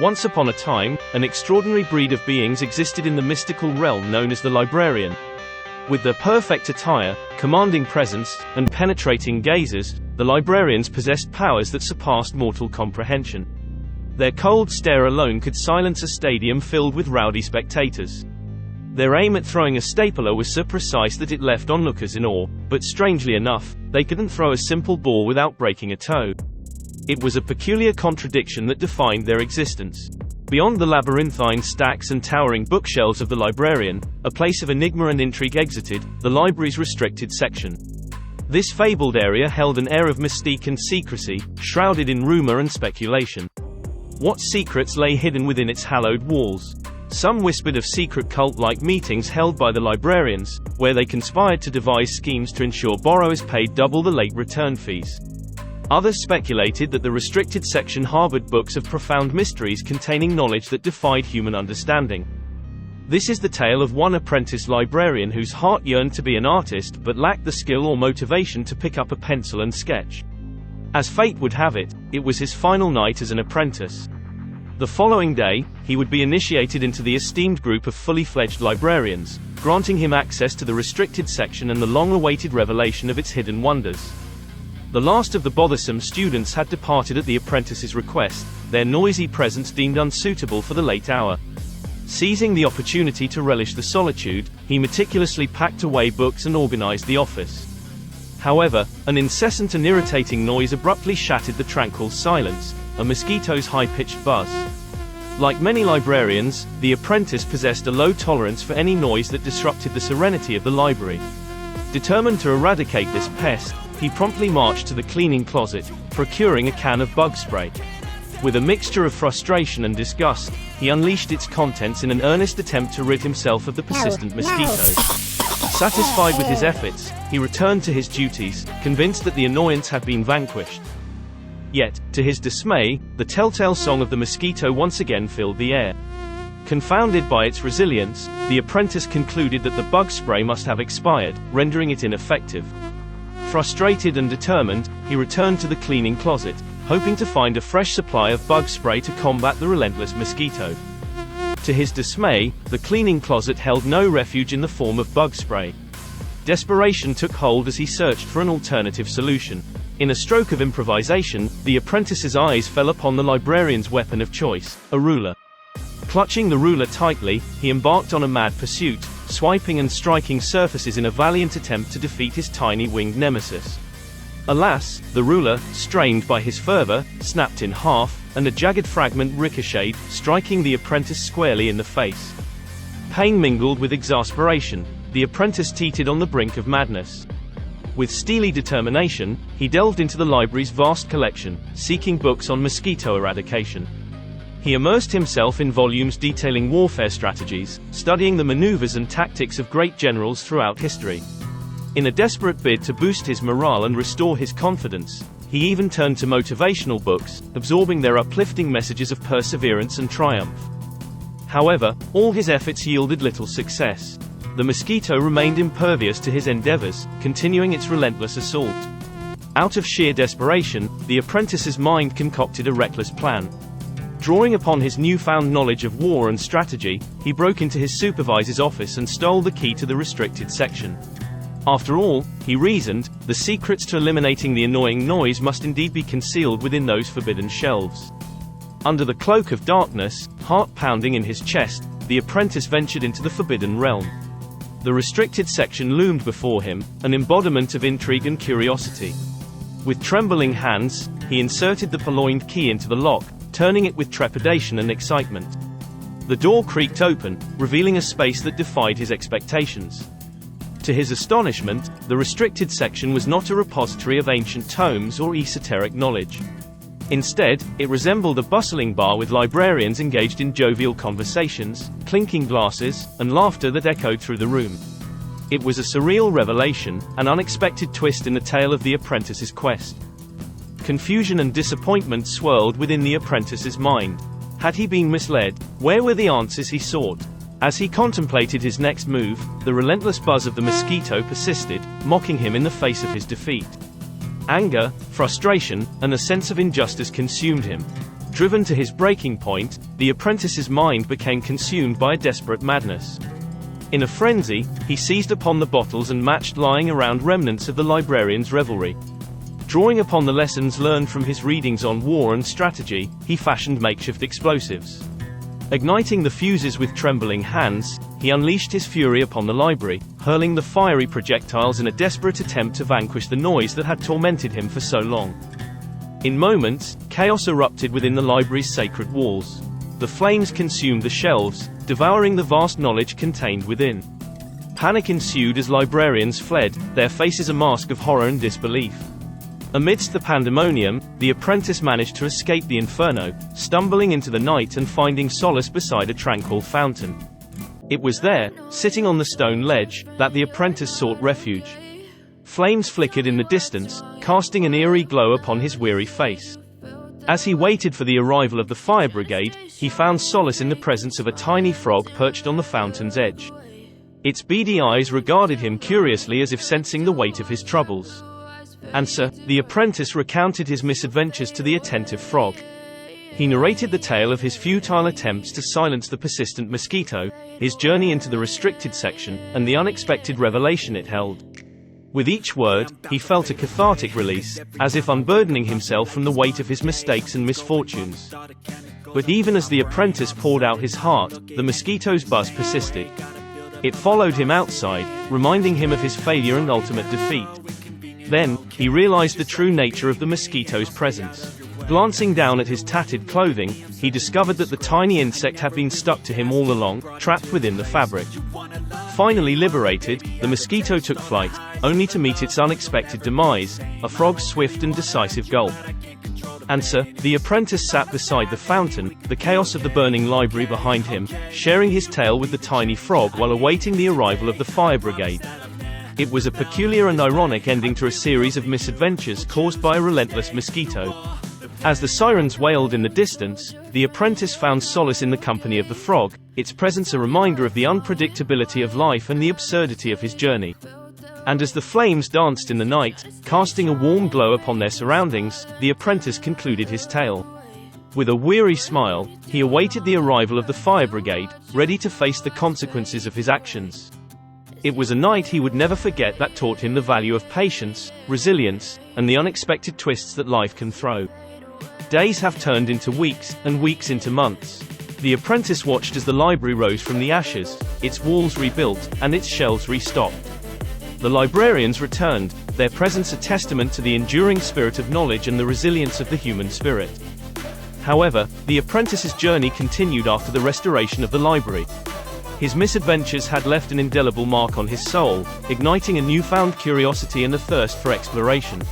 Once upon a time, an extraordinary breed of beings existed in the mystical realm known as the Librarian. With their perfect attire, commanding presence, and penetrating gazes, the Librarians possessed powers that surpassed mortal comprehension. Their cold stare alone could silence a stadium filled with rowdy spectators. Their aim at throwing a stapler was so precise that it left onlookers in awe, but strangely enough, they couldn't throw a simple ball without breaking a toe. It was a peculiar contradiction that defined their existence. Beyond the labyrinthine stacks and towering bookshelves of the Librarian, a place of enigma and intrigue exited, the library's restricted section. This fabled area held an air of mystique and secrecy, shrouded in rumor and speculation. What secrets lay hidden within its hallowed walls? Some whispered of secret cult-like meetings held by the Librarians, where they conspired to devise schemes to ensure borrowers paid double the late return fees. Others speculated that the restricted section harbored books of profound mysteries containing knowledge that defied human understanding. This is the tale of one apprentice librarian whose heart yearned to be an artist but lacked the skill or motivation to pick up a pencil and sketch. As fate would have it, it was his final night as an apprentice. The following day, he would be initiated into the esteemed group of fully fledged librarians, granting him access to the restricted section and the long-awaited revelation of its hidden wonders. The last of the bothersome students had departed at the apprentice's request, their noisy presence deemed unsuitable for the late hour. Seizing the opportunity to relish the solitude, he meticulously packed away books and organized the office. However, an incessant and irritating noise abruptly shattered the tranquil silence, a mosquito's high-pitched buzz. Like many librarians, the apprentice possessed a low tolerance for any noise that disrupted the serenity of the library. Determined to eradicate this pest, he promptly marched to the cleaning closet, procuring a can of bug spray. With a mixture of frustration and disgust, he unleashed its contents in an earnest attempt to rid himself of the persistent mosquitoes. Satisfied with his efforts, he returned to his duties, convinced that the annoyance had been vanquished. Yet, to his dismay, the telltale song of the mosquito once again filled the air. Confounded by its resilience, the apprentice concluded that the bug spray must have expired, rendering it ineffective. Frustrated and determined, he returned to the cleaning closet, hoping to find a fresh supply of bug spray to combat the relentless mosquito. To his dismay, the cleaning closet held no refuge in the form of bug spray. Desperation took hold as he searched for an alternative solution. In a stroke of improvisation, the apprentice's eyes fell upon the librarian's weapon of choice, a ruler. Clutching the ruler tightly, he embarked on a mad pursuit, swiping and striking surfaces in a valiant attempt to defeat his tiny winged nemesis. Alas, the ruler, strained by his fervor, snapped in half, and a jagged fragment ricocheted, striking the apprentice squarely in the face. Pain mingled with exasperation, the apprentice teetered on the brink of madness. With steely determination, he delved into the library's vast collection, seeking books on mosquito eradication. He immersed himself in volumes detailing warfare strategies, studying the maneuvers and tactics of great generals throughout history. In a desperate bid to boost his morale and restore his confidence, he even turned to motivational books, absorbing their uplifting messages of perseverance and triumph. However, all his efforts yielded little success. The mosquito remained impervious to his endeavors, continuing its relentless assault. Out of sheer desperation, the apprentice's mind concocted a reckless plan. Drawing upon his newfound knowledge of war and strategy, he broke into his supervisor's office and stole the key to the restricted section. After all, he reasoned, the secrets to eliminating the annoying noise must indeed be concealed within those forbidden shelves. Under the cloak of darkness, heart pounding in his chest, the apprentice ventured into the forbidden realm. The restricted section loomed before him, an embodiment of intrigue and curiosity. With trembling hands, he inserted the purloined key into the lock, turning it with trepidation and excitement. The door creaked open, revealing a space that defied his expectations. To his astonishment, the restricted section was not a repository of ancient tomes or esoteric knowledge. Instead, it resembled a bustling bar with librarians engaged in jovial conversations, clinking glasses, and laughter that echoed through the room. It was a surreal revelation, an unexpected twist in the tale of the apprentice's quest. Confusion and disappointment swirled within the apprentice's mind. Had he been misled? Where were the answers he sought? As he contemplated his next move, the relentless buzz of the mosquito persisted, mocking him in the face of his defeat. Anger, frustration, and a sense of injustice consumed him. Driven to his breaking point, the apprentice's mind became consumed by a desperate madness. In a frenzy, he seized upon the bottles and matched lying around remnants of the librarian's revelry. Drawing upon the lessons learned from his readings on war and strategy, he fashioned makeshift explosives. Igniting the fuses with trembling hands, he unleashed his fury upon the library, hurling the fiery projectiles in a desperate attempt to vanquish the noise that had tormented him for so long. In moments, chaos erupted within the library's sacred walls. The flames consumed the shelves, devouring the vast knowledge contained within. Panic ensued as librarians fled, their faces a mask of horror and disbelief. Amidst the pandemonium, the apprentice managed to escape the inferno, stumbling into the night and finding solace beside a tranquil fountain. It was there, sitting on the stone ledge, that the apprentice sought refuge. Flames flickered in the distance, casting an eerie glow upon his weary face. As he waited for the arrival of the fire brigade, he found solace in the presence of a tiny frog perched on the fountain's edge. Its beady eyes regarded him curiously as if sensing the weight of his troubles. "Answer," the apprentice recounted his misadventures to the attentive frog. He narrated the tale of his futile attempts to silence the persistent mosquito, his journey into the restricted section, and the unexpected revelation it held. With each word, he felt a cathartic release, as if unburdening himself from the weight of his mistakes and misfortunes. But even as the apprentice poured out his heart, the mosquito's buzz persisted. It followed him outside, reminding him of his failure and ultimate defeat. Then, he realized the true nature of the mosquito's presence. Glancing down at his tattered clothing, he discovered that the tiny insect had been stuck to him all along, trapped within the fabric. Finally liberated, the mosquito took flight, only to meet its unexpected demise, a frog's swift and decisive gulp. Answer, the apprentice sat beside the fountain, the chaos of the burning library behind him, sharing his tale with the tiny frog while awaiting the arrival of the fire brigade. It was a peculiar and ironic ending to a series of misadventures caused by a relentless mosquito. As the sirens wailed in the distance, the apprentice found solace in the company of the frog, its presence a reminder of the unpredictability of life and the absurdity of his journey. And as the flames danced in the night, casting a warm glow upon their surroundings, the apprentice concluded his tale. With a weary smile, he awaited the arrival of the fire brigade, ready to face the consequences of his actions. It was a night he would never forget that taught him the value of patience, resilience, and the unexpected twists that life can throw. Days have turned into weeks, and weeks into months. The apprentice watched as the library rose from the ashes, its walls rebuilt, and its shelves restocked. The librarians returned, their presence a testament to the enduring spirit of knowledge and the resilience of the human spirit. However, the apprentice's journey continued after the restoration of the library. His misadventures had left an indelible mark on his soul, igniting a newfound curiosity and a thirst for exploration.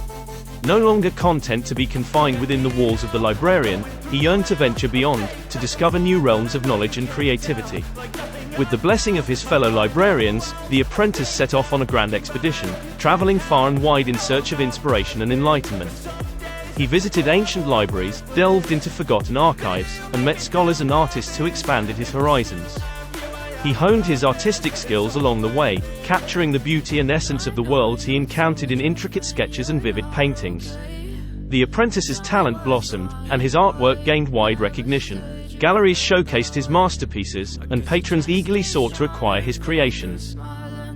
No longer content to be confined within the walls of the librarian, he yearned to venture beyond, to discover new realms of knowledge and creativity. With the blessing of his fellow librarians, the apprentice set off on a grand expedition, traveling far and wide in search of inspiration and enlightenment. He visited ancient libraries, delved into forgotten archives, and met scholars and artists who expanded his horizons. He honed his artistic skills along the way, capturing the beauty and essence of the worlds he encountered in intricate sketches and vivid paintings. The apprentice's talent blossomed, and his artwork gained wide recognition. Galleries showcased his masterpieces, and patrons eagerly sought to acquire his creations.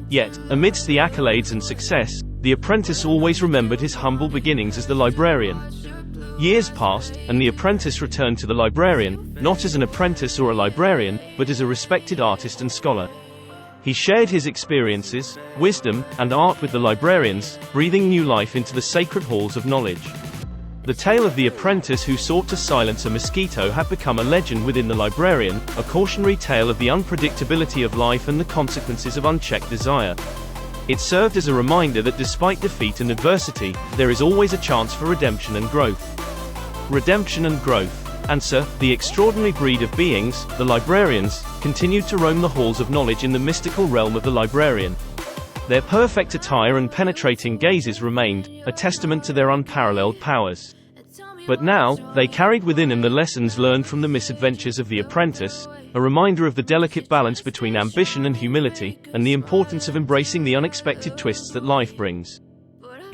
Yet, amidst the accolades and success, the apprentice always remembered his humble beginnings as the librarian. Years passed, and the apprentice returned to the librarian, not as an apprentice or a librarian, but as a respected artist and scholar. He shared his experiences, wisdom, and art with the librarians, breathing new life into the sacred halls of knowledge. The tale of the apprentice who sought to silence a mosquito had become a legend within the librarian, a cautionary tale of the unpredictability of life and the consequences of unchecked desire. It served as a reminder that despite defeat and adversity, there is always a chance for redemption and growth. Redemption and growth. Answer, the extraordinary breed of beings, the librarians, continued to roam the halls of knowledge in the mystical realm of the librarian. Their perfect attire and penetrating gazes remained, a testament to their unparalleled powers. But now, they carried within them the lessons learned from the misadventures of the apprentice, a reminder of the delicate balance between ambition and humility, and the importance of embracing the unexpected twists that life brings.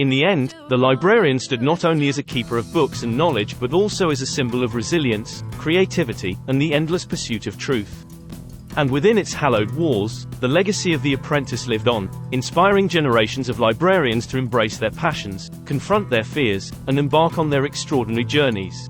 In the end, the librarian stood not only as a keeper of books and knowledge but also as a symbol of resilience, creativity, and the endless pursuit of truth. And within its hallowed walls, the legacy of the apprentice lived on, inspiring generations of librarians to embrace their passions, confront their fears, and embark on their extraordinary journeys.